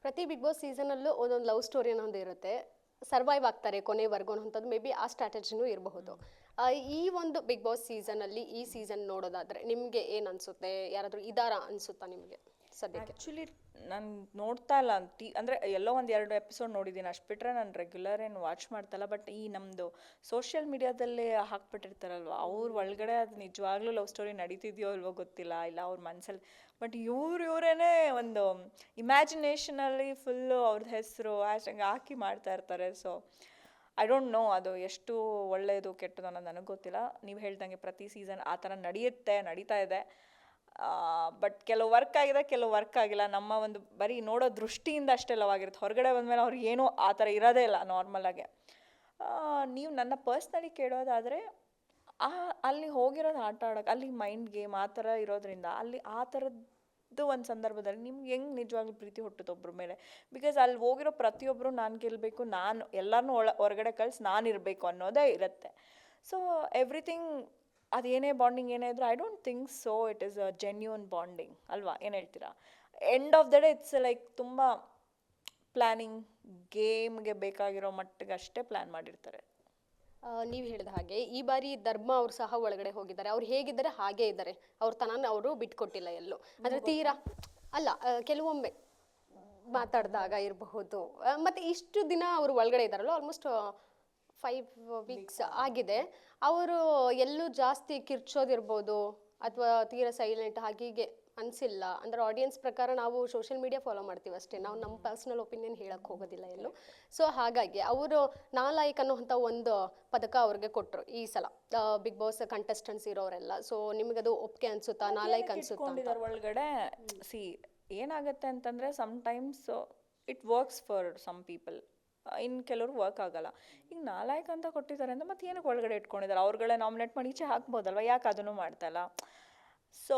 ಪ್ರತಿ big boss ಸೀಸನಲ್ಲೂ ಒಂದೊಂದು love story ಅನ್ನೋದು ಇರುತ್ತೆ. ಸರ್ವೈವ್ ಆಗ್ತಾರೆ ಕೊನೆವರೆಗೂ ಅನ್ನೋಂಥದ್ದು ಮೇ ಬಿ ಆ ಸ್ಟ್ರಾಟಜಿನೂ ಇರಬಹುದು. ಈ ಒಂದು ಬಿಗ್ ಬಾಸ್ ಸೀಸನಲ್ಲಿ ಈ ಸೀಸನ್ ನೋಡೋದಾದ್ರೆ ನಿಮಗೆ ಏನು ಅನಿಸುತ್ತೆ? ಯಾರಾದರೂ ಇದಾರಾ ಅನಿಸುತ್ತಾ ನಿಮಗೆ ಸದ್ಯಕ್ಕೆ? ಆ್ಯಕ್ಚುಲಿ ನಾನು ನೋಡ್ತಾ ಇಲ್ಲ ಅಂದರೆ ಎಲ್ಲೋ ಒಂದು 2 ಎಪಿಸೋಡ್ ನೋಡಿದ್ದೀನಿ ಅಷ್ಟು ಬಿಟ್ಟರೆ ನಾನು ರೆಗ್ಯುಲರ್ ಏನು ವಾಚ್ ಮಾಡ್ತಾಯಿಲ್ಲ. ಬಟ್ ಈ ನಮ್ಮದು ಸೋಷಿಯಲ್ ಮೀಡಿಯಾದಲ್ಲೇ ಹಾಕ್ಬಿಟ್ಟಿರ್ತಾರಲ್ವ, ಅವ್ರ ಒಳಗಡೆ ಅದು ನಿಜವಾಗ್ಲೂ ಲವ್ ಸ್ಟೋರಿ ನಡೀತಿದೆಯೋ ಇಲ್ವೋ ಗೊತ್ತಿಲ್ಲ, ಇಲ್ಲ ಅವ್ರ ಮನಸ್ಸಲ್ಲಿ. ಬಟ್ ಇವರೇನೆ ಒಂದು ಇಮ್ಯಾಜಿನೇಷನಲ್ಲಿ ಫುಲ್ಲು ಅವ್ರದ್ದು ಹೆಸರು ಹಂಗೆ ಹಾಕಿ ಮಾಡ್ತಾ ಇರ್ತಾರೆ. ಸೊ ಐ ಡೋಂಟ್ ನೋ ಅದು ಎಷ್ಟು ಒಳ್ಳೆಯದು ಕೆಟ್ಟದು ಅನ್ನೋದು ನನಗೆ ಗೊತ್ತಿಲ್ಲ. ನೀವು ಹೇಳ್ದಂಗೆ ಪ್ರತಿ ಸೀಸನ್ ಆ ಥರ ನಡೀತಾ ಇದೆ. ಬಟ್ ಕೆಲವು ವರ್ಕ್ ಆಗಿದೆ, ಕೆಲವು ವರ್ಕ್ ಆಗಿಲ್ಲ. ನಮ್ಮ ಒಂದು ಬರೀ ನೋಡೋ ದೃಷ್ಟಿಯಿಂದ ಅಷ್ಟೇ ಲವ್ ಆಗಿರುತ್ತೆ. ಹೊರಗಡೆ ಬಂದಮೇಲೆ ಅವ್ರಿಗೆ ಏನೂ ಆ ಥರ ಇರೋದೇ ಇಲ್ಲ ನಾರ್ಮಲಾಗೆ. ನೀವು ನನ್ನ ಪರ್ಸ್ನಲಿ ಕೇಳೋದಾದರೆ ಅಲ್ಲಿ ಹೋಗಿರೋದು ಆಟ ಆಡೋಕೆ, ಅಲ್ಲಿ ಮೈಂಡ್ ಗೇಮ್ ಆ ಥರ ಇರೋದ್ರಿಂದ ಅಲ್ಲಿ ಆ ಥರದ್ದು ಒಂದು ಸಂದರ್ಭದಲ್ಲಿ ನಿಮ್ಗೆ ಹೆಂಗೆ ನಿಜವಾಗ್ಲೂ ಪ್ರೀತಿ ಹುಟ್ಟುತ್ತೆ ಒಬ್ಬರ ಮೇಲೆ? ಬಿಕಾಸ್ ಅಲ್ಲಿ ಹೋಗಿರೋ ಪ್ರತಿಯೊಬ್ಬರು ನಾನು ಗೆಲ್ಲಬೇಕು, ನಾನು ಎಲ್ಲರನ್ನೂ ಹೊರಗಡೆ ಕಳಿಸಿ ನಾನು ಇರಬೇಕು ಅನ್ನೋದೇ ಇರುತ್ತೆ. ಸೊ ಎವ್ರಿಥಿಂಗ್ ಅದೇನೇ ಬಾಂಡಿಂಗ್ ಏನೇ ಇದ್ರೂ I don't think so it is a genuine bonding ಅಲ್ವಾ? ಏನು ಹೇಳ್ತೀರಾ? End of the day it's like ತುಂಬ ಪ್ಲ್ಯಾನಿಂಗ್, ಗೇಮ್ಗೆ ಬೇಕಾಗಿರೋ ಮಟ್ಟಿಗೆ ಅಷ್ಟೇ ಪ್ಲ್ಯಾನ್ ಮಾಡಿರ್ತಾರೆ. ನೀವು ಹೇಳಿದ ಹಾಗೆ ಈ ಬಾರಿ ಧರ್ಮ ಅವರು ಸಹ ಒಳಗಡೆ ಹೋಗಿದ್ದಾರೆ. ಅವ್ರು ಹೇಗಿದ್ದಾರೆ ಹಾಗೇ ಇದ್ದಾರೆ. ಅವ್ರ ತನನ ಅವರು ಬಿಟ್ಕೊಟ್ಟಿಲ್ಲ ಎಲ್ಲೂ. ಅಂದರೆ ತೀರಾ ಅಲ್ಲ, ಕೆಲವೊಮ್ಮೆ ಮಾತಾಡಿದಾಗ ಇರಬಹುದು. ಮತ್ತು ಇಷ್ಟು ದಿನ ಅವರು ಒಳಗಡೆ ಇದ್ದಾರಲ್ಲ, ಆಲ್ಮೋಸ್ಟ್ 5 ವೀಕ್ಸ್ ಆಗಿದೆ. ಅವರು ಎಲ್ಲೂ ಜಾಸ್ತಿ ಕಿರ್ಚೋದಿರ್ಬೋದು ಅಥವಾ ತೀರಾ ಸೈಲೆಂಟ್ ಹೀಗೆ ಅನಿಸಿಲ್ಲ. ಅಂದರೆ ಆಡಿಯನ್ಸ್ ಪ್ರಕಾರ ನಾವು ಸೋಷಿಯಲ್ ಮೀಡಿಯಾ ಫಾಲೋ ಮಾಡ್ತೀವಿ ಅಷ್ಟೇ, ನಾವು ನಮ್ಮ ಪರ್ಸ್ನಲ್ ಒಪಿನಿಯನ್ ಹೇಳಕ್ಕೆ ಹೋಗೋದಿಲ್ಲ ಎಲ್ಲೂ. ಸೊ ಹಾಗಾಗಿ ಅವರು ನಾಲಾಯಕ್ ಅನ್ನುವಂಥ ಒಂದು ಪದಕ ಅವ್ರಿಗೆ ಕೊಟ್ಟರು ಈ ಸಲ ಬಿಗ್ ಬಾಸ್ ಕಂಟೆಸ್ಟೆಂಟ್ಸ್ ಇರೋರೆಲ್ಲ. ಸೊ ನಿಮಗದು ಒಪ್ಪಿಗೆ ಅನಿಸುತ್ತಾ, ನಾಲಾಯಕ್ ಅನಿಸುತ್ತಾ ಅಂತ? ಒಳಗಡೆ ಸಿ ಏನಾಗುತ್ತೆ ಅಂತಂದರೆ sometimes it works for some people, ಇನ್ನು ಕೆಲವರು ವರ್ಕ್ ಆಗಲ್ಲ. ಈಗ ನಾಲಾಯಕ್ ಅಂತ ಕೊಟ್ಟಿದ್ದಾರೆ ಅಂದರೆ ಮತ್ತೆ ಏನಕ್ಕೆ ಒಳಗಡೆ ಇಟ್ಕೊಂಡಿದ್ದಾರೆ? ಅವ್ರುಗಳೇ ನಾಮಿನೇಟ್ ಮಾಡಿ ಈಚೆ ಹಾಕ್ಬೋದಲ್ವ, ಯಾಕೆ ಅದನ್ನು ಮಾಡ್ತಾಯಿಲ್ಲ? ಸೊ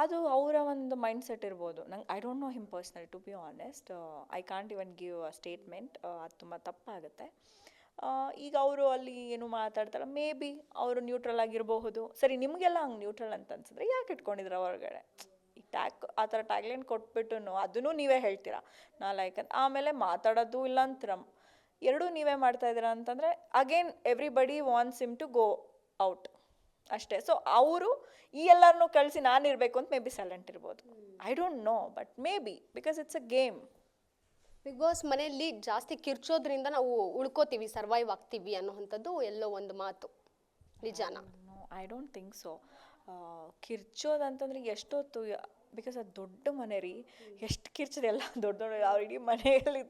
ಅದು ಅವರ ಒಂದು ಮೈಂಡ್ ಸೆಟ್ ಇರ್ಬೋದು. ನಂಗೆ I don't know him personally to be honest. I can't even give a statement, ಅದು ತುಂಬ ತಪ್ಪಾಗುತ್ತೆ. ಈಗ ಅವರು ಅಲ್ಲಿ ಏನು ಮಾತಾಡ್ತಾರ, ಮೇ ಬಿ ಅವರು ನ್ಯೂಟ್ರಲ್ ಆಗಿರಬಹುದು. ಸರಿ, ನಿಮಗೆಲ್ಲ ಹಂಗೆ ನ್ಯೂಟ್ರಲ್ ಅಂತ ಅನ್ಸಿದ್ರೆ ಯಾಕೆ ಇಟ್ಕೊಂಡಿದ್ರ ಹೊರಗಡೆ? ಈ ಆ ಥರ ಟ್ಯಾಗ್ಲೈನ್ ಕೊಟ್ಬಿಟ್ಟು ಅದನ್ನು ನೀವೇ ಹೇಳ್ತೀರಾ ನಾಲಾಯಕ್ ಅಂತ, ಆಮೇಲೆ ಮಾತಾಡೋದು ಇಲ್ಲ ಅಂತೀರ, ಎರಡೂ ನೀವೇ ಮಾಡ್ತಾ ಇದ್ದೀರಾ ಅಂತಂದರೆ again everybody wants him to go out ಅಷ್ಟೇ. ಸೊ ಅವರು ಈ ಎಲ್ಲರನ್ನೂ ಕಳಿಸಿ ನಾನಿರಬೇಕು ಅಂತ ಮೇ ಬಿ ಸೈಲೆಂಟ್ ಇರ್ಬೋದು. I don't know, but maybe because it's a game. Bigg Boss ಮನೆಯಲ್ಲಿ ಜಾಸ್ತಿ ಕಿರ್ಚೋದ್ರಿಂದ ನಾವು ಉಳ್ಕೋತೀವಿ, ಸರ್ವೈವ್ ಆಗ್ತೀವಿ ಅನ್ನೋವಂಥದ್ದು ಎಲ್ಲೋ ಒಂದು ಮಾತು, ನಿಜಾನ? I don't think so. ಕಿರ್ಚೋದಂತಂದ್ರೆ ಎಷ್ಟೊತ್ತು, ಬಿಕಾಸ್ ಅದು ದೊಡ್ಡ ಮನೆ ರೀ, ಎಷ್ಟು ಕಿರ್ಚೋದು ಎಲ್ಲ ದೊಡ್ಡ ಅವ್ರ ಇಡೀ ಮನೆಯಲ್ಲಿ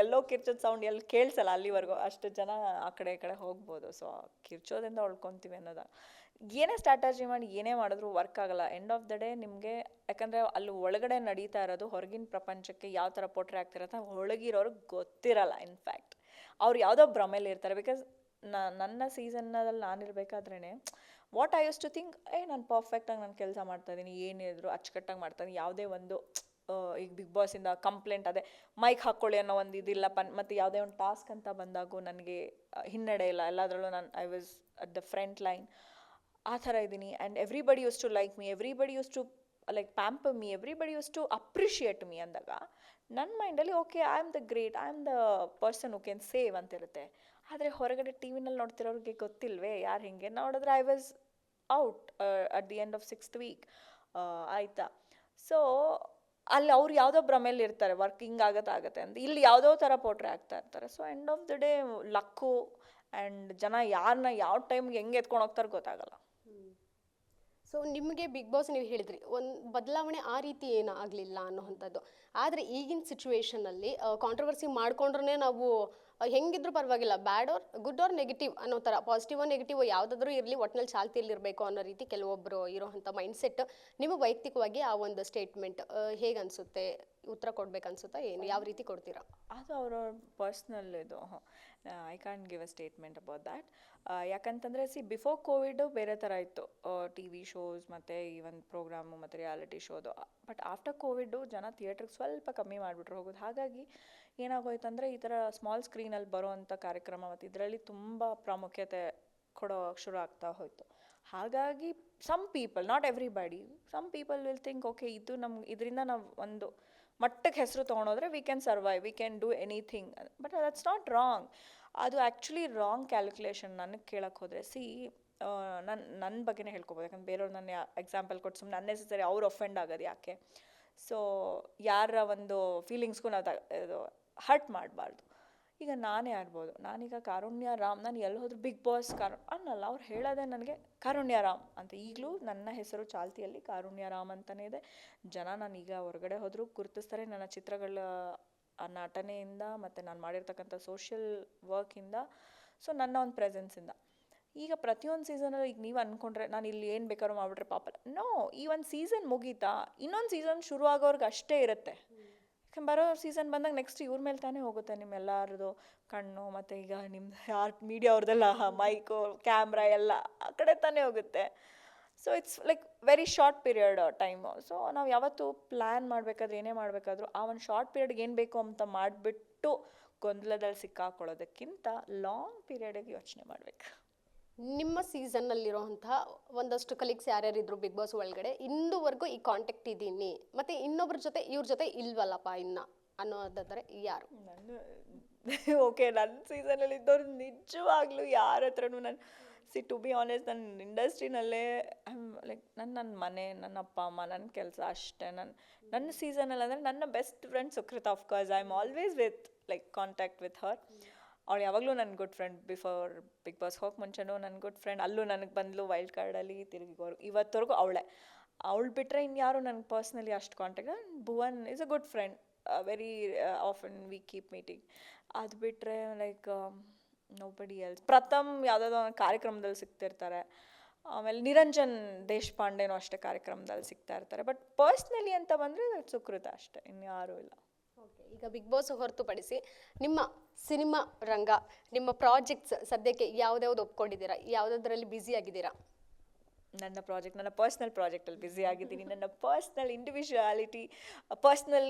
ಎಲ್ಲೋ ಕಿರ್ಚೋದು ಸೌಂಡ್ ಎಲ್ಲಿ ಕೇಳಿಸಲ್ಲ ಅಲ್ಲಿವರೆಗೂ, ಅಷ್ಟು ಜನ ಆ ಕಡೆ ಈ ಕಡೆ ಹೋಗ್ಬೋದು. ಸೊ ಕಿರ್ಚೋದ್ರಿಂದ ಉಳ್ಕೊತೀವಿ ಅನ್ನೋದು, ಏನೇ ಸ್ಟ್ರಾಟಜಿ ಮಾಡಿ ಏನೇ ಮಾಡಿದ್ರು ವರ್ಕ್ ಆಗಲ್ಲ. ಎಂಡ್ ಆಫ್ ದ ಡೇ ನಿಮಗೆ, ಯಾಕಂದರೆ ಅಲ್ಲಿ ಒಳಗಡೆ ನಡೀತಾ ಇರೋದು ಹೊರಗಿನ ಪ್ರಪಂಚಕ್ಕೆ ಯಾವ ಥರ ಪೋಟ್ರೆ ಆಗ್ತಿರತ್ತೆ ಒಳಗಿರೋರಿಗೆ ಗೊತ್ತಿರಲ್ಲ. ಇನ್ಫ್ಯಾಕ್ಟ್ ಅವ್ರು ಯಾವುದೋ ಭ್ರಮೇಲಿ ಇರ್ತಾರೆ. ಬಿಕಾಸ್ ನನ್ನ ಸೀಸನ್ನಲ್ಲಿ ನಾನಿರಬೇಕಾದ್ರೇ what I used to think, ನಾನು ಪರ್ಫೆಕ್ಟಾಗಿ ನಾನು ಕೆಲಸ ಮಾಡ್ತಾಯಿದ್ದೀನಿ, ಏನಿದ್ರು ಅಚ್ಚುಕಟ್ಟಾಗಿ ಮಾಡ್ತಾಯಿದ್ದೀನಿ, ಯಾವುದೇ ಒಂದು ಈಗ ಬಿಗ್ ಬಾಸಿಂದ ಕಂಪ್ಲೇಂಟ್, ಅದೇ ಮೈಕ್ ಹಾಕ್ಕೊಳ್ಳಿ ಅನ್ನೋ ಒಂದು ಇದಿಲ್ಲ. ಮತ್ತು ಯಾವುದೇ ಒಂದು ಟಾಸ್ಕ್ ಅಂತ ಬಂದಾಗೂ ನನಗೆ ಹಿನ್ನಡೆ ಇಲ್ಲ, ಎಲ್ಲದರಲ್ಲೂ ನಾನು I was at the front line, ಆ ಥರ ಇದ್ದೀನಿ. And everybody used to like me, everybody used to like pamper me, everybody used to appreciate me ಅಂದಾಗ ನನ್ನ ಮೈಂಡಲ್ಲಿ okay, I am the great, I am the person who can save ಅಂತಿರುತ್ತೆ. ಆದರೆ ಹೊರಗಡೆ T ವಿನಲ್ಲಿ ನೋಡ್ತಿರೋರಿಗೆ ಗೊತ್ತಿಲ್ವೇ ಯಾರು ಹಿಂಗೆ ನೋಡಿದ್ರೆ I was out at the end of 6th week ಆಯಿತಾ. ಸೊ ಅಲ್ಲಿ ಅವ್ರು ಯಾವುದೋ ಭ್ರಮೇಲಿ ಇರ್ತಾರೆ, ವರ್ಕಿಂಗ್ ಆಗತ್ತೆ ಅಂತ, ಇಲ್ಲಿ ಯಾವುದೋ ಥರ ಪೋಟ್ರೆ ಆಗ್ತಾ ಇರ್ತಾರೆ. So end of the day luck and ಜನ ಯಾರನ್ನ ಯಾವ ಟೈಮ್ಗೆ ಹೆಂಗೆ ಎತ್ಕೊಂಡು ಹೋಗ್ತಾರೆ ಗೊತ್ತಾಗಲ್ಲ. ಸೊ ನಿಮಗೆ ಬಿಗ್ ಬಾಸ್ ನೀವು ಹೇಳಿದ್ರಿ ಒಂದು ಬದಲಾವಣೆ ಆ ರೀತಿ ಏನೂ ಆಗಲಿಲ್ಲ ಅನ್ನೋವಂಥದ್ದು. ಆದರೆ ಈಗಿನ ಸಿಚುವೇಶನಲ್ಲಿ ಕಾಂಟ್ರವರ್ಸಿ ಮಾಡ್ಕೊಂಡ್ರೆ ನಾವು ಹೆಂಗಿದ್ರು ಪರವಾಗಿಲ್ಲ, ಬ್ಯಾಡ್ ಆರ್ ಗುಡ್ ಆರ್ ನೆಗೆಟಿವ್ ಅನ್ನೋ ಥರ, ಪಾಸಿಟಿವ್ ನೆಗೆಟಿವ್ ಯಾವುದಾದ್ರೂ ಇರಲಿ, ಒಟ್ಟಿನಲ್ಲಿ ಚಾಲ್ತಿಯಲ್ಲಿರಬೇಕು ಅನ್ನೋ ರೀತಿ ಕೆಲವೊಬ್ಬರು ಇರೋವಂಥ ಮೈಂಡ್ಸೆಟ್. ನಿಮಗೆ ವೈಯಕ್ತಿಕವಾಗಿ ಆ ಒಂದು ಸ್ಟೇಟ್ಮೆಂಟ್ ಹೇಗೆ ಅನಿಸುತ್ತೆ? ಉತ್ತರ ಕೊಡ್ಬೇಕು ಅನ್ಸುತ್ತಾ, ಏನು ಯಾವ ರೀತಿ ಕೊಡ್ತೀರಾ? ಅದು ಅವರವ್ರ ಪರ್ಸ್ನಲ್ ಇದು. I can't give a statement about that. ಯಾಕಂತಂದರೆ ಬಿಫೋರ್ ಕೋವಿಡು ಬೇರೆ ಥರ ಇತ್ತು, ಟಿ ವಿ ಶೋಸ್ ಮತ್ತು ಈವನ್ ಪ್ರೋಗ್ರಾಮು ಮತ್ತು ರಿಯಾಲಿಟಿ ಶೋದು. ಬಟ್ ಆಫ್ಟರ್ ಕೋವಿಡು ಜನ ಥಿಯೇಟ್ರಿಗೆ ಸ್ವಲ್ಪ ಕಮ್ಮಿ ಮಾಡಿಬಿಟ್ರು ಹೋಗೋದು. ಹಾಗಾಗಿ ಏನಾಗೋಯ್ತು ಅಂದರೆ ಈ ಥರ ಸ್ಮಾಲ್ ಸ್ಕ್ರೀನಲ್ಲಿ ಬರೋವಂಥ ಕಾರ್ಯಕ್ರಮ ಮತ್ತು ಇದರಲ್ಲಿ ತುಂಬ ಪ್ರಾಮುಖ್ಯತೆ ಕೊಡೋ ಶುರು ಆಗ್ತಾ ಹೋಯಿತು. ಹಾಗಾಗಿ some people, not everybody, some people will think okay ಇದು ಇದರಿಂದ ನಾವು ಒಂದು ಮಟ್ಟಕ್ಕೆ ಹೆಸರು ತೊಗೊಂಡೋದ್ರೆ we can survive, we can do anything. But that's not wrong. ಅದು ಆ್ಯಕ್ಚುಲಿ ರಾಂಗ್ ಕ್ಯಾಲ್ಕುಲೇಷನ್. ನನಗೆ ಕೇಳಕ್ಕೆ ಹೋದರೆ ನನ್ನ ಬಗ್ಗೆನೇ ಹೇಳ್ಕೊಬೋದು. ಯಾಕಂದ್ರೆ ಬೇರೆಯವ್ರು ನನ್ನ ಎಕ್ಸಾಂಪಲ್ ಕೊಟ್ಟು ಸುಮ್ಮನೆ ಅನ್ನೆಸೆಸರಿ ಅವ್ರು ಅಫೆಂಡ್ ಆಗೋದು ಯಾಕೆ. ಸೊ ಯಾರ ಒಂದು ಫೀಲಿಂಗ್ಸ್ಗೂ ನಾವು ಇದು ಹರ್ಟ್ ಮಾಡಬಾರ್ದು. ಈಗ ನಾನೇ ಆಡ್ಬೋದು, ನಾನೀಗ ಕಾರುಣ್ಯ ರಾಮ್, ನಾನು ಎಲ್ಲಿ ಹೋದ್ರು ಬಿಗ್ ಬಾಸ್ ಅನ್ನಲ್ಲ, ಅವ್ರು ಹೇಳೋದೇ ನನಗೆ ಕಾರುಣ್ಯ ರಾಮ್ ಅಂತ. ಈಗಲೂ ನನ್ನ ಹೆಸರು ಚಾಲ್ತಿಯಲ್ಲಿ ಕಾರುಣ್ಯ ರಾಮ್ ಅಂತಲೇ ಇದೆ. ಜನ ನಾನೀಗ ಹೊರಗಡೆ ಹೋದರೂ ಗುರುತಿಸ್ತಾರೆ ನನ್ನ ಚಿತ್ರಗಳ ನಟನೆಯಿಂದ ಮತ್ತು ನಾನು ಮಾಡಿರ್ತಕ್ಕಂಥ ಸೋಷಿಯಲ್ ವರ್ಕಿಂದ, ಸೊ ನನ್ನ ಒಂದು ಪ್ರೆಸೆನ್ಸಿಂದ. ಈಗ ಪ್ರತಿಯೊಂದು ಸೀಸನಲ್ಲಿ ಈಗ ನೀವು ಅಂದ್ಕೊಂಡ್ರೆ ನಾನು ಇಲ್ಲಿ ಏನು ಬೇಕಾದ್ರೂ ಮಾಡಿಬಿಟ್ರೆ ಪಾಪ, ನೋ, ಈ ಒಂದು ಸೀಸನ್ ಮುಗೀತಾ, ಇನ್ನೊಂದು ಸೀಸನ್ ಶುರು ಆಗೋರ್ಗೆ ಅಷ್ಟೇ ಇರುತ್ತೆ. ಯಾಕಂದ್ರೆ ಬರೋ ಸೀಸನ್ ಬಂದಾಗ ನೆಕ್ಸ್ಟ್ ಇವ್ರ ಮೇಲೆ ತಾನೇ ಹೋಗುತ್ತೆ ನಿಮ್ಮೆಲ್ಲರದು ಕಣ್ಣು, ಮತ್ತು ಈಗ ನಿಮ್ದು ಮೀಡಿಯಾ ಅವ್ರದ್ದೆಲ್ಲ ಮೈಕು ಕ್ಯಾಮ್ರಾ ಎಲ್ಲ ಆ ಕಡೆ ತಾನೇ ಹೋಗುತ್ತೆ. So it's like very short period time. So ನಾವು ಯಾವತ್ತೂ ಪ್ಲ್ಯಾನ್ ಮಾಡಬೇಕಾದ್ರೆ ಏನೇ ಮಾಡಬೇಕಾದ್ರೂ ಆ ಒಂದು ಶಾರ್ಟ್ ಪೀರಿಯಡ್ಗೆ ಏನು ಬೇಕು ಅಂತ ಮಾಡಿಬಿಟ್ಟು ಗೊಂದಲದಲ್ಲಿ ಸಿಕ್ಕಾಕೊಳ್ಳೋದಕ್ಕಿಂತ ಲಾಂಗ್ ಪೀರಿಯಡಿಗೆ ಯೋಚನೆ ಮಾಡಬೇಕು. ನಿಮ್ಮ ಸೀಸನ್ನಲ್ಲಿರುವಂತಹ ಒಂದಷ್ಟು ಕಲೀಗ್ಸ್ ಯಾರ್ಯಾರಿದ್ರು ಬಿಗ್ ಬಾಸ್ ಒಳಗಡೆ ಇನ್ನೂವರೆಗೂ ಈ ಕಾಂಟ್ಯಾಕ್ಟ್ ಇದ್ದೀನಿ, ಮತ್ತು ಇನ್ನೊಬ್ರ ಜೊತೆ ಇವ್ರ ಜೊತೆ ಇಲ್ವಲ್ಲಪ್ಪ ಇನ್ನು ಅನ್ನೋದಾದರೆ ಯಾರು? ಓಕೆ, ನನ್ನ ಸೀಸನಲ್ಲಿ ಇದ್ದವ್ರು ನಿಜವಾಗ್ಲೂ ಯಾರ ಹತ್ರನೂ ನಾನು ಟು ಬಿ ಆನೆಸ್ಟ್, ನನ್ನ ಇಂಡಸ್ಟ್ರಿನಲ್ಲೇ ಲೈಕ್ ನನ್ನ ಮನೆ, ನನ್ನ ಅಪ್ಪ ಅಮ್ಮ, ನನ್ನ ಕೆಲಸ ಅಷ್ಟೇ. ನನ್ನ ಸೀಸನಲ್ಲಿ ಅಂದರೆ ನನ್ನ best friend Sukrutha. Of course I am always with like contact with her. ಅವಳು ಯಾವಾಗಲೂ ನನ್ನ good friend. Before Bigg Boss ಹೋಗಿ ಮುಂಚೆನೂ ನನ್ನ ಗುಡ್ ಫ್ರೆಂಡ್. ಅಲ್ಲೂ ನನಗೆ ಬಂದಳು ವೈಲ್ಡ್ ಕಾರ್ಡಲ್ಲಿ ತಿರುಗಿಗೋರು, ಇವತ್ತವರೆಗೂ ಅವಳೇ. ಅವಳು ಬಿಟ್ಟರೆ ಇನ್ಯಾರು ನನಗೆ ಪರ್ಸ್ನಲಿ ಅಷ್ಟು contact. Bhuvan is a good friend, very often we keep meeting. ಅದು ಬಿಟ್ಟರೆ ಲೈಕ್ ನೋಬಡಿ ಎಲ್ಸ್. ಪ್ರಥಮ್ ಯಾವುದಾದ್ರು ಒಂದು ಕಾರ್ಯಕ್ರಮದಲ್ಲಿ ಸಿಗ್ತಿರ್ತಾರೆ. ಆಮೇಲೆ ನಿರಂಜನ್ ದೇಶಪಾಂಡೆನೂ ಅಷ್ಟೇ ಕಾರ್ಯಕ್ರಮದಲ್ಲಿ ಸಿಗ್ತಾ ಇರ್ತಾರೆ. ಬಟ್ ಪರ್ಸ್ನಲಿ ಅಂತ ಬಂದರೆ ಸುಕೃತ ಅಷ್ಟೇ, ಇನ್ಯಾರೂ ಇಲ್ಲ. ಓಕೆ, ಈಗ ಬಿಗ್ ಬಾಸ್ ಹೊರತುಪಡಿಸಿ ನಿಮ್ಮ ಸಿನಿಮಾ ರಂಗ, ನಿಮ್ಮ ಪ್ರಾಜೆಕ್ಟ್ಸ್ ಸದ್ಯಕ್ಕೆ ಯಾವ್ದ್ಯಾವ್ದು ಒಪ್ಕೊಂಡಿದ್ದೀರಾ? ಯಾವುದಾದ್ರಲ್ಲಿ ಬ್ಯುಸಿ ಆಗಿದ್ದೀರಾ? ನನ್ನ ಪರ್ಸ್ನಲ್ ಪ್ರಾಜೆಕ್ಟಲ್ಲಿ ಬ್ಯುಸಿ ಆಗಿದ್ದೀನಿ. ನನ್ನ ಪರ್ಸ್ನಲ್ ಇಂಡಿವಿಜುವಾಲಿಟಿ, ಪರ್ಸ್ನಲ್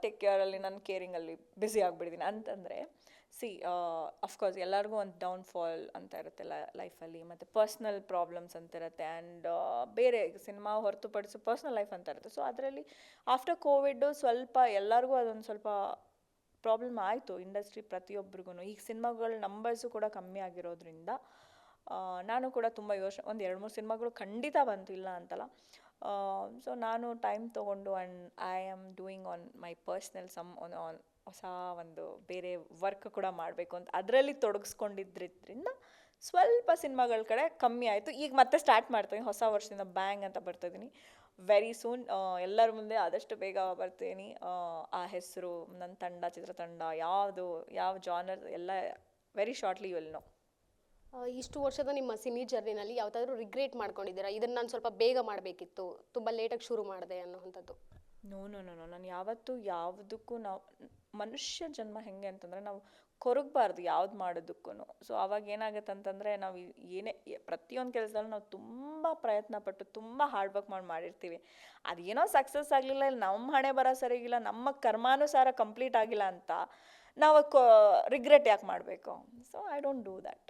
ಟೇಕ್ ಕೇರಲ್ಲಿ, ನನ್ನ ಕೇರಿಂಗಲ್ಲಿ ಬ್ಯುಸಿ ಆಗಿಬಿಟ್ಟಿದ್ದೀನಿ. ಅಂತಂದರೆ ಅಫ್ಕೋರ್ಸ್ ಎಲ್ಲರಿಗೂ ಒಂದು ಡೌನ್ಫಾಲ್ ಅಂತ ಇರುತ್ತೆ ಲೈಫಲ್ಲಿ, ಮತ್ತು ಪರ್ಸ್ನಲ್ ಪ್ರಾಬ್ಲಮ್ಸ್ ಅಂತ ಇರುತ್ತೆ. ಆ್ಯಂಡ್ ಬೇರೆ ಸಿನಿಮಾ ಹೊರತುಪಡಿಸಿ ಪರ್ಸ್ನಲ್ ಲೈಫ್ ಅಂತ ಇರುತ್ತೆ. ಸೊ ಅದರಲ್ಲಿ ಆಫ್ಟರ್ ಕೋವಿಡ್ಡು ಸ್ವಲ್ಪ ಎಲ್ಲರಿಗೂ ಅದೊಂದು ಸ್ವಲ್ಪ ಪ್ರಾಬ್ಲಮ್ ಆಯಿತು ಇಂಡಸ್ಟ್ರಿ ಪ್ರತಿಯೊಬ್ಬರಿಗೂ. ಈಗ ಸಿನಿಮಾಗಳ ನಂಬರ್ಸು ಕೂಡ ಕಮ್ಮಿ ಆಗಿರೋದ್ರಿಂದ ನಾನು ಕೂಡ ತುಂಬ ಒಂದು 2-3 ಸಿನಿಮಾಗಳು ಖಂಡಿತ ಬಂತು, ಇಲ್ಲ ಅಂತಲ್ಲ. ಸೊ ನಾನು ಟೈಮ್ ತೊಗೊಂಡು and I am doing on my personal on ಹೊಸ ಒಂದು ಬೇರೆ ವರ್ಕ್ ಕೂಡ ಮಾಡಬೇಕು ಅಂತ ಅದರಲ್ಲಿ ತೊಡಗಿಸ್ಕೊಂಡಿದ್ದರಿಂದ ಸ್ವಲ್ಪ ಸಿನಿಮಾಗಳ ಕಡೆ ಕಮ್ಮಿ ಆಯಿತು. ಈಗ ಮತ್ತೆ ಸ್ಟಾರ್ಟ್ ಮಾಡ್ತೀನಿ, ಹೊಸ ವರ್ಷದಿಂದ ಬ್ಯಾಂಗ್ ಅಂತ ಬರ್ತಾಯಿದ್ದೀನಿ. ವೆರಿ ಸೂನ್ ಎಲ್ಲರ ಮುಂದೆ ಆದಷ್ಟು ಬೇಗ ಬರ್ತೀನಿ. ಆ ಹೆಸರು, ನನ್ನ ತಂಡ, ಚಿತ್ರತಂಡ, ಯಾವ ಜಾನರ್ ಎಲ್ಲ very shortly you will know. ಇಷ್ಟು ವರ್ಷದ ನಿಮ್ಮ ಸಿನಿ ಜರ್ನಿನಲ್ಲಿ ಯಾವುದಾದ್ರೂ ರಿಗ್ರೆಟ್ ಮಾಡ್ಕೊಂಡಿದ್ದೀರಾ, ಇದನ್ನು ನಾನು ಸ್ವಲ್ಪ ಬೇಗ ಮಾಡಬೇಕಿತ್ತು, ತುಂಬ ಲೇಟಾಗಿ ಶುರು ಮಾಡಿದೆ ಅನ್ನೋವಂಥದ್ದು? ನೋ, ನಾನು ಯಾವತ್ತೂ ಯಾವುದಕ್ಕೂ ನಾವು ಮನುಷ್ಯ ಜನ್ಮ ಹೆಂಗೆ ಅಂತಂದರೆ ನಾವು ಕೊರಗಬಾರ್ದು ಯಾವ್ದು ಮಾಡೋದಕ್ಕೂ. ಸೊ ಅವಾಗ ಏನಾಗುತ್ತೆ ಅಂತಂದರೆ ನಾವು ಏನೇ ಪ್ರತಿಯೊಂದು ಕೆಲಸದಲ್ಲೂ ನಾವು ತುಂಬ ಪ್ರಯತ್ನಪಟ್ಟು ತುಂಬ ಹಾರ್ಡ್ ವರ್ಕ್ ಮಾಡಿರ್ತೀವಿ. ಅದೇನೋ ಸಕ್ಸಸ್ ಆಗಲಿಲ್ಲ, ಇಲ್ಲ ನಮ್ಮ ಹಣೆ ಬರೋ ಸರಿಗಿಲ್ಲ, ನಮ್ಮ ಕರ್ಮಾನುಸಾರ ಕಂಪ್ಲೀಟ್ ಆಗಿಲ್ಲ ಅಂತ ನಾವು ರಿಗ್ರೆಟ್ ಯಾಕೆ ಮಾಡಬೇಕು? So I don't do that.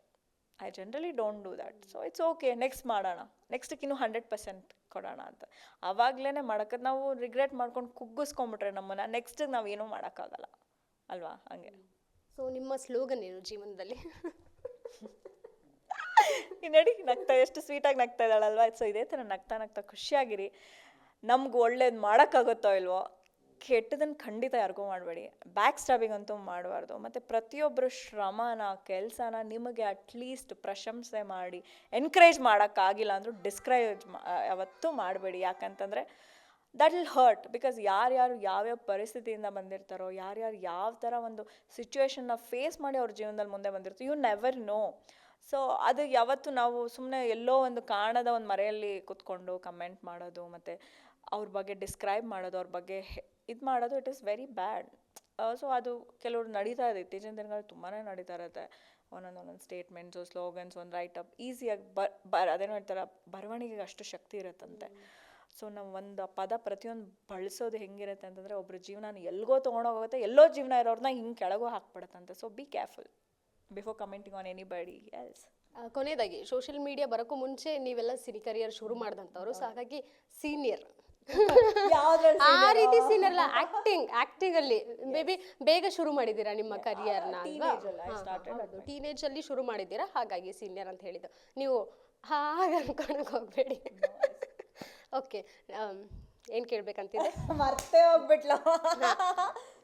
I generally don't do that. So it's okay, next ಮಾಡೋಣ, ನೆಕ್ಸ್ಟಿಗೆ ಇನ್ನೂ 100% ಕೊಡೋಣ ಅಂತ. ಆವಾಗಲೇ ಮಾಡೋಕ್ಕೆ ನಾವು ರಿಗ್ರೆಟ್ ಮಾಡ್ಕೊಂಡು ಕುಗ್ಗಿಸ್ಕೊಂಬಿಟ್ರೆ ನಮ್ಮನ್ನು ನೆಕ್ಸ್ಟಿಗೆ ನಾವು ಏನೂ ಮಾಡೋಕ್ಕಾಗಲ್ಲ ಅಲ್ವಾ? ಹಂಗೆ. ಸೊ ನಿಮ್ಮ ಸ್ಲೋಗನ್ ಏನು ಜೀವನದಲ್ಲಿ? ನೋಡಿ ನಗ್ತಾ, ಎಷ್ಟು ಸ್ವೀಟಾಗಿ ನಗ್ತಾ ಇದ್ದಾಳಲ್ವಾ? ಸೊ ಇದೇ ಥರ ನಗ್ತಾ ಖುಷಿಯಾಗಿರಿ. ನಮ್ಗೆ ಒಳ್ಳೇದು ಮಾಡೋಕ್ಕಾಗುತ್ತೋ ಇಲ್ವೋ, ಕೆಟ್ಟದನ್ನು ಖಂಡಿತ ಯಾರಿಗೂ ಮಾಡಬೇಡಿ. ಬ್ಯಾಕ್ ಸ್ಟಾಬಿಂಗ್ ಅಂತೂ ಮಾಡಬಾರ್ದು. ಮತ್ತು ಪ್ರತಿಯೊಬ್ಬರು ಶ್ರಮನ, ಕೆಲಸನ ನಿಮಗೆ ಅಟ್ಲೀಸ್ಟ್ ಪ್ರಶಂಸೆ ಮಾಡಿ ಎನ್ಕರೇಜ್ ಮಾಡೋಕ್ಕಾಗಿಲ್ಲ ಅಂದರೂ ಡಿಸ್ಕರೇಜ್ ಯಾವತ್ತೂ ಮಾಡಬೇಡಿ. ಯಾಕಂತಂದರೆ ದಟ್ ವಿಲ್ ಹರ್ಟ್. ಬಿಕಾಸ್ ಯಾರ್ಯಾರು ಯಾವ್ಯಾವ ಪರಿಸ್ಥಿತಿಯಿಂದ ಬಂದಿರ್ತಾರೋ, ಯಾರ್ಯಾರು ಯಾವ ಥರ ಒಂದು ಸಿಚುವೇಶನ್ನ ಫೇಸ್ ಮಾಡಿ ಅವ್ರ ಜೀವನದಲ್ಲಿ ಮುಂದೆ ಬಂದಿರ್ತೀವಿ, ಯು ನೆವರ್ ನೋ. ಸೊ ಅದು ಯಾವತ್ತು ನಾವು ಸುಮ್ಮನೆ ಎಲ್ಲೋ ಒಂದು ಕಾರಣದ ಒಂದು ಮರೆಯಲ್ಲಿ ಕೂತ್ಕೊಂಡು ಕಮೆಂಟ್ ಮಾಡೋದು, ಮತ್ತು ಅವ್ರ ಬಗ್ಗೆ ಡಿಸ್ಕ್ರೈಬ್ ಮಾಡೋದು, ಅವ್ರ ಬಗ್ಗೆ ಇದು ಮಾಡೋದು, it is very bad. So ಅದು ಕೆಲವರು ನಡೀತಾ ಇದೆ, ಇತ್ತೀಚಿನ ದಿನಗಳಲ್ಲಿ ತುಂಬಾ ನಡೀತಾ ಇರುತ್ತೆ. ಒಂದೊಂದು ಸ್ಟೇಟ್ಮೆಂಟ್ಸು, ಸ್ಲೋಗನ್ಸ್, ಒಂದು ರೈಟಪ್ ಈಸಿಯಾಗಿ ಅದೇನು ಹೇಳ್ತಾರೆ, ಬರವಣಿಗೆಗೆ ಅಷ್ಟು ಶಕ್ತಿ ಇರುತ್ತಂತೆ. ಸೊ ನಾವು ಒಂದು ಪದ ಪ್ರತಿಯೊಂದು ಬಳಸೋದು ಹೆಂಗಿರುತ್ತೆ ಅಂತಂದರೆ ಒಬ್ಬರ ಜೀವನ ಎಲ್ಲಿಗೋ ತೊಗೊಂಡೋಗುತ್ತೆ, ಎಲ್ಲೋ ಜೀವನ ಇರೋರನ್ನ ಹಿಂಗೆ ಕೆಳಗೋ ಹಾಕ್ಬಿಡುತ್ತಂತೆ. So be careful before commenting on anybody else. ಕೊನೆಯದಾಗಿ ಸೋಷಿಯಲ್ ಮೀಡಿಯಾ ಬರೋಕ್ಕೂ ಮುಂಚೆ ನೀವೆಲ್ಲ ಸಿನಿ ಕರಿಯರ್ ಶುರು ಮಾಡಿದಂಥವ್ರು, ಸೊ ಹಾಗಾಗಿ ಸೀನಿಯರ್ ಆ ರೀತಿ ಸೀನಿಯರ್ ಅಲ್ಲ, ಆಕ್ಟಿಂಗ್ ಅಲ್ಲಿ ಮೇ ಬಿ ಬೇಗ ಶುರು ಮಾಡಿದ್ದೀರಾ ನಿಮ್ಮ ಕರಿಯರ್ನ ಅಲ್ವಾ? ಟೀನೇಜ್ ಅಲ್ಲಿ ಶುರು ಮಾಡಿದ್ದೀರಾ, ಹಾಗಾಗಿ ಸೀನಿಯರ್ ಅಂತ ಹೇಳಿದ್ದು. ನೀವು ಹಾಗೆ ಅನ್ಕೊಳಕ್ ಹೋಗ್ಬೇಡಿ. ಓಕೆ, ಏನ್ ಕೇಳ್ಬೇಕಂತಿದೆ? ಮರ್ತೇ ಹೋಗ್ಬಿಟ್ಲ.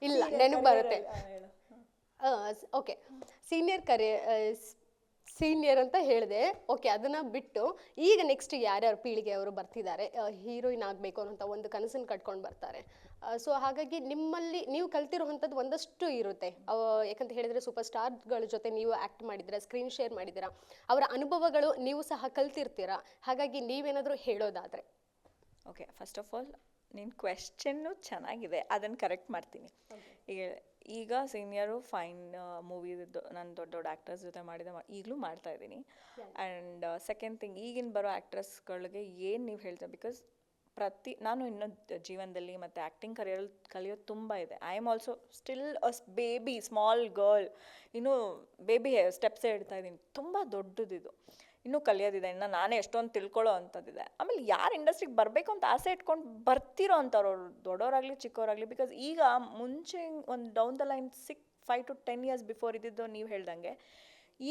ಇಲ್ಲ, ನೆನಪು ಬರುತ್ತೆ. ಓಕೆ, ಸೀನಿಯರ್ ಅಂತ ಹೇಳಿದೆ. ಓಕೆ, ಅದನ್ನ ಬಿಟ್ಟು ಈಗ ನೆಕ್ಸ್ಟ್ ಯಾರ್ಯಾರು ಪೀಳಿಗೆಯವರು ಬರ್ತಿದ್ದಾರೆ, ಹೀರೋಯಿನ್ ಆಗಬೇಕು ಅನ್ನೋಂಥ ಒಂದು ಕನಸನ್ನು ಕಟ್ಕೊಂಡು ಬರ್ತಾರೆ. ಸೊ ಹಾಗಾಗಿ ನಿಮ್ಮಲ್ಲಿ ನೀವು ಕಲ್ತಿರುವಂಥದ್ದು ಒಂದಷ್ಟು ಇರುತ್ತೆ. ಯಾಕಂತ ಹೇಳಿದ್ರೆ ಸೂಪರ್ ಸ್ಟಾರ್ಗಳ ಜೊತೆ ನೀವು ಆ್ಯಕ್ಟ್ ಮಾಡಿದ್ದೀರಾ, ಸ್ಕ್ರೀನ್ ಶೇರ್ ಮಾಡಿದ್ದೀರಾ, ಅವರ ಅನುಭವಗಳು ನೀವು ಸಹ ಕಲ್ತಿರ್ತೀರಾ. ಹಾಗಾಗಿ ನೀವೇನಾದರೂ ಹೇಳೋದಾದರೆ? ಓಕೆ, ಫಸ್ಟ್ ಆಫ್ ಆಲ್ ನಿನ್ನ ಕ್ವೆಶ್ಚನ್ನು ಚೆನ್ನಾಗಿದೆ, ಅದನ್ನು ಕರೆಕ್ಟ್ ಮಾಡ್ತೀನಿ. ಈಗ ಸೀನಿಯರು ಫೈನ್ ಮೂವಿದು ನಾನು ದೊಡ್ಡ ದೊಡ್ಡ ಆ್ಯಕ್ಟರ್ಸ್ ಜೊತೆ ಈಗಲೂ ಮಾಡ್ತಾ ಇದ್ದೀನಿ. ಆ್ಯಂಡ್ ಸೆಕೆಂಡ್ ಥಿಂಗ್, ಈಗಿನ ಬರೋ ಆ್ಯಕ್ಟ್ರಸ್ಗಳಿಗೆ ಏನು ನೀವು ಹೇಳ್ತೀರ, ಬಿಕಾಸ್ ನಾನು ಇನ್ನೂ ಜೀವನದಲ್ಲಿ ಮತ್ತು ಆ್ಯಕ್ಟಿಂಗ್ ಕಲಿಯೋದು ತುಂಬ ಇದೆ. I am also still baby, small girl, ಇನ್ನೂ ಬೇಬಿ ಸ್ಟೆಪ್ಸೇ ಇಡ್ತಾ ಇದ್ದೀನಿ. ತುಂಬ ದೊಡ್ಡದಿದು, ಇನ್ನೂ ಕಲಿಯೋದಿದೆ, ಇನ್ನು ನಾನೇ ಎಷ್ಟೊಂದು ತಿಳ್ಕೊಳ್ಳೋ ಅಂಥದ್ದಿದೆ. ಆಮೇಲೆ ಯಾರು ಇಂಡಸ್ಟ್ರಿಗೆ ಬರಬೇಕು ಅಂತ ಆಸೆ ಇಟ್ಕೊಂಡು ಬರ್ತಿರೋ ಅಂಥವ್ರು, ದೊಡ್ಡವರಾಗಲಿ ಚಿಕ್ಕವರಾಗಲಿ, ಬಿಕಾಸ್ ಈಗ ಮುಂಚೆ ಒಂದು down the line 5 to 10 years before ಇದ್ದಿದ್ದು ನೀವು ಹೇಳ್ದಂಗೆ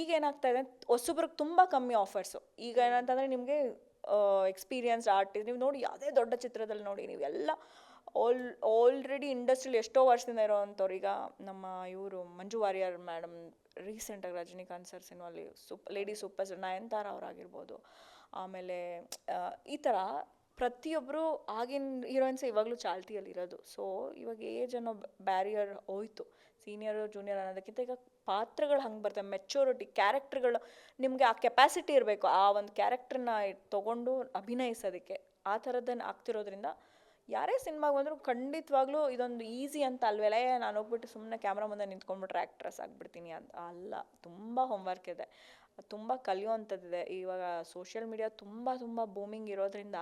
ಈಗ ಏನಾಗ್ತಾ ಇದೆ, ಹೊಸಬ್ರಿಗೆ ತುಂಬ ಕಮ್ಮಿ ಆಫರ್ಸು. ಈಗ ಏನಂತಂದರೆ ನಿಮಗೆ ಎಕ್ಸ್ಪೀರಿಯನ್ಸ್ಡ್ ಆರ್ಟಿಸ್ಟ್ ನೀವು ನೋಡಿ, ಯಾವುದೇ ದೊಡ್ಡ ಚಿತ್ರದಲ್ಲಿ ನೋಡಿ, ನೀವೆಲ್ಲ ಆಲ್ರೆಡಿ ಇಂಡಸ್ಟ್ರಿಲಿ ಎಷ್ಟೋ ವರ್ಷದಿಂದ ಇರೋವಂಥವ್ರು. ಈಗ ನಮ್ಮ ಇವರು ಮಂಜು ವಾರಿಯರ್ ಮೇಡಮ್ ರೀಸೆಂಟಾಗಿ ರಜನಿಕಾಂತ್ ಸರ್ ಸಿನಿಮಾಲಿ ಲೇಡಿ ಸೂಪರ್ ಸ್ಟಾರ್ ನಯನತಾರ ಅವರಾಗಿರ್ಬೋದು. ಆಮೇಲೆ ಈ ಥರ ಪ್ರತಿಯೊಬ್ಬರು ಆಗಿನ ಹೀರೋಯಿನ್ಸ್ ಇವಾಗಲೂ ಚಾಲ್ತಿಯಲ್ಲಿರೋದು. ಸೊ ಇವಾಗ ಏಜ್ ಅನ್ನೋ ಬ್ಯಾರಿಯರ್ ಹೋಯ್ತು. ಸೀನಿಯರು ಜೂನಿಯರ್ ಅನ್ನೋದಕ್ಕಿಂತ ಈಗ ಪಾತ್ರಗಳು ಹಂಗೆ ಬರ್ತವೆ, ಮೆಚೂರಿಟಿ, ಕ್ಯಾರೆಕ್ಟರ್ಗಳು, ನಿಮಗೆ ಆ ಕೆಪಾಸಿಟಿ ಇರಬೇಕು ಆ ಒಂದು ಕ್ಯಾರೆಕ್ಟ್ರನ್ನ ತೊಗೊಂಡು ಅಭಿನಯಿಸೋದಕ್ಕೆ. ಆ ಥರದ್ದನ್ನು ಆಗ್ತಿರೋದ್ರಿಂದ ಯಾರೇ ಸಿನಿಮಾಗೆ ಬಂದರೂ ಖಂಡಿತವಾಗ್ಲೂ ಇದೊಂದು ಈಸಿ ಅಂತ ಅಲ್ವೇ, ನಾನು ಹೋಗ್ಬಿಟ್ಟು ಸುಮ್ಮನೆ ಕ್ಯಾಮ್ರಾ ಮುಂದೆ ನಿಂತ್ಕೊಂಡ್ಬಿಟ್ರೆ ಆ್ಯಕ್ಟ್ರೆಸ್ ಆಗಿಬಿಡ್ತೀನಿ ಅಂತ ಅಲ್ಲ. ತುಂಬ ಹೋಮ್ವರ್ಕ್ ಇದೆ, ತುಂಬ ಕಲಿಯೋವಂಥದ್ದಿದೆ. ಇವಾಗ ಸೋಷಿಯಲ್ ಮೀಡಿಯಾ ತುಂಬ ಬೂಮಿಂಗ್ ಇರೋದ್ರಿಂದ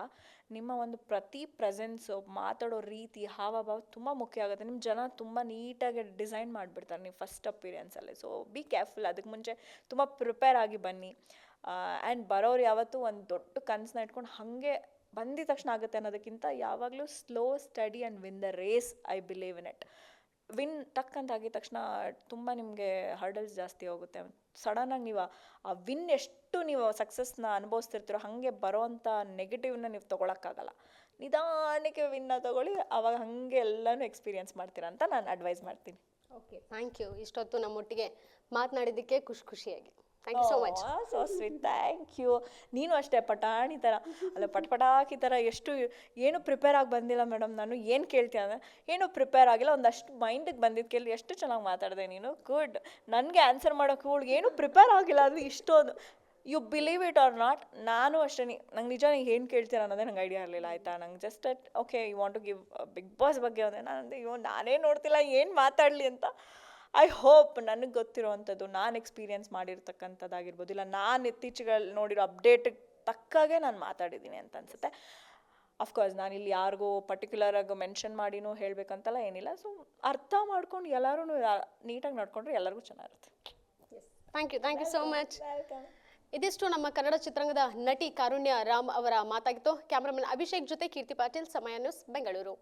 ನಿಮ್ಮ ಒಂದು ಪ್ರತಿ ಪ್ರೆಸೆನ್ಸು, ಮಾತಾಡೋ ರೀತಿ, ಹಾವಭಾವ ತುಂಬ ಮುಖ್ಯ ಆಗುತ್ತೆ. ನಿಮ್ಮ ಜನ ತುಂಬ ನೀಟಾಗಿ ಡಿಸೈನ್ ಮಾಡಿಬಿಡ್ತಾರೆ ನೀವು ಫಸ್ಟ್ ಅಪಿರಿಯನ್ಸಲ್ಲಿ. ಸೊ ಬಿ ಕೇರ್ಫುಲ್, ಅದಕ್ಕೆ ಮುಂಚೆ ತುಂಬ ಪ್ರಿಪೇರ್ ಆಗಿ ಬನ್ನಿ. ಆ್ಯಂಡ್ ಬರೋರು ಯಾವತ್ತೂ ಒಂದು ದೊಡ್ಡ ಕನಸನ್ನ ಇಟ್ಕೊಂಡು ಹಾಗೆ ಬಂದಿದ ತಕ್ಷಣ ಆಗುತ್ತೆ ಅನ್ನೋದಕ್ಕಿಂತ ಯಾವಾಗಲೂ slow steady and win the race. I believe in it. Win ಟಕ್ ಅಂತ ಆಗಿದ ತಕ್ಷಣ ತುಂಬ ನಿಮಗೆ ಹರ್ಡಲ್ಸ್ ಜಾಸ್ತಿ ಹೋಗುತ್ತೆ. ಸಡನ್ನಾಗಿ ನೀವು ಆ ವಿನ್ ಎಷ್ಟು ನೀವು ಸಕ್ಸಸ್ನ ಅನುಭವಿಸ್ತಿರ್ತೀರೋ ಹಾಗೆ ಬರೋವಂಥ ನೆಗೆಟಿವ್ನ ನೀವು ತೊಗೊಳಕ್ಕಾಗಲ್ಲ. ನಿಧಾನಕ್ಕೆ ವಿನ್ನ ತೊಗೊಳ್ಳಿ, ಆವಾಗ ಹಾಗೆ ಎಲ್ಲನೂ ಎಕ್ಸ್ಪೀರಿಯನ್ಸ್ ಮಾಡ್ತೀರಾ ಅಂತ ನಾನು ಅಡ್ವೈಸ್ ಮಾಡ್ತೀನಿ. Okay, thank you. ಇಷ್ಟೊತ್ತು ನಮ್ಮೊಟ್ಟಿಗೆ ಮಾತನಾಡಿದ್ದಕ್ಕೆ ಖುಷಿಯಾಗಿ. Thank you so much. So sweet, thank you. ನೀನು ಅಷ್ಟೇ ಪಟಾಣಿ ಥರ ಅಲ್ಲ, ಪಟಾಕಿ ಥರ ಏನು ಪ್ರಿಪೇರ್ ಆಗಿ ಬಂದಿಲ್ಲ ಮೇಡಮ್. ನಾನು ಏನು ಕೇಳ್ತೀನಿ ಅಂದರೆ ಏನು ಪ್ರಿಪೇರ್ ಆಗಿಲ್ಲ, ಒಂದಷ್ಟು ಮೈಂಡಿಗೆ ಬಂದಿದ್ದು ಕೇಳಿ ಎಷ್ಟು ಚೆನ್ನಾಗಿ ಮಾತಾಡಿದೆ ನೀನು. ಗುಡ್. ನನಗೆ ಆನ್ಸರ್ ಮಾಡೋಕೆ ಇವಳಿಗೆ ಏನು ಪ್ರಿಪೇರ್ ಆಗಿಲ್ಲ ಅಂದರೆ ಇಷ್ಟೊಂದು. You believe it or not, ನಾನು ಅಷ್ಟೇ. ನಂಗೆ ನಿಜ ನೀವು ಏನು ಕೇಳ್ತೀರ ಅನ್ನೋದೇ ನಂಗೆ ಐಡಿಯಾ ಇರಲಿಲ್ಲ, ಆಯಿತಾ. ನಂಗೆ just okay you want to give Bigg Boss ಬಗ್ಗೆ ಅಂದರೆ ನಾನು ನಾನೇ ನೋಡ್ತಿಲ್ಲ ಏನು ಮಾತಾಡಲಿ ಅಂತ. ಐ ಹೋಪ್ ನನಗೆ ಗೊತ್ತಿರೋವಂಥದ್ದು, ನಾನು ಎಕ್ಸ್ಪೀರಿಯನ್ಸ್ ಮಾಡಿರ್ತಕ್ಕಂಥದ್ದಾಗಿರ್ಬೋದು, ಇಲ್ಲ ನಾನು ಇತ್ತೀಚೆಗೆ ನೋಡಿರೋ ಅಪ್ಡೇಟಿಗೆ ತಕ್ಕಾಗೆ ನಾನು ಮಾತಾಡಿದ್ದೀನಿ ಅಂತ ಅನಿಸುತ್ತೆ. ಅಫ್ಕೋರ್ಸ್ ನಾನು ಇಲ್ಲಿ ಯಾರಿಗೂ ಪರ್ಟಿಕ್ಯುಲರಾಗಿ ಮೆನ್ಷನ್ ಮಾಡಿನೂ ಹೇಳಬೇಕಂತಲ್ಲ ಏನಿಲ್ಲ. ಸೊ ಅರ್ಥ ಮಾಡ್ಕೊಂಡು ಎಲ್ಲರೂ ನೀಟಾಗಿ ನಡ್ಕೊಂಡ್ರೆ ಎಲ್ಲರಿಗೂ ಚೆನ್ನಾಗಿರುತ್ತೆ. Thank you so much. ಇದಿಷ್ಟು ನಮ್ಮ ಕನ್ನಡ ಚಿತ್ರರಂಗದ ನಟಿ ಕಾರುಣ್ಯ ರಾಮ್ ಅವರ ಮಾತಾಗಿತ್ತು. ಕ್ಯಾಮ್ರಾಮನ್ ಅಭಿಷೇಕ್ ಜೊತೆ ಕೀರ್ತಿ ಪಾಟೀಲ್, ಸಮಯ ನ್ಯೂಸ್, ಬೆಂಗಳೂರು.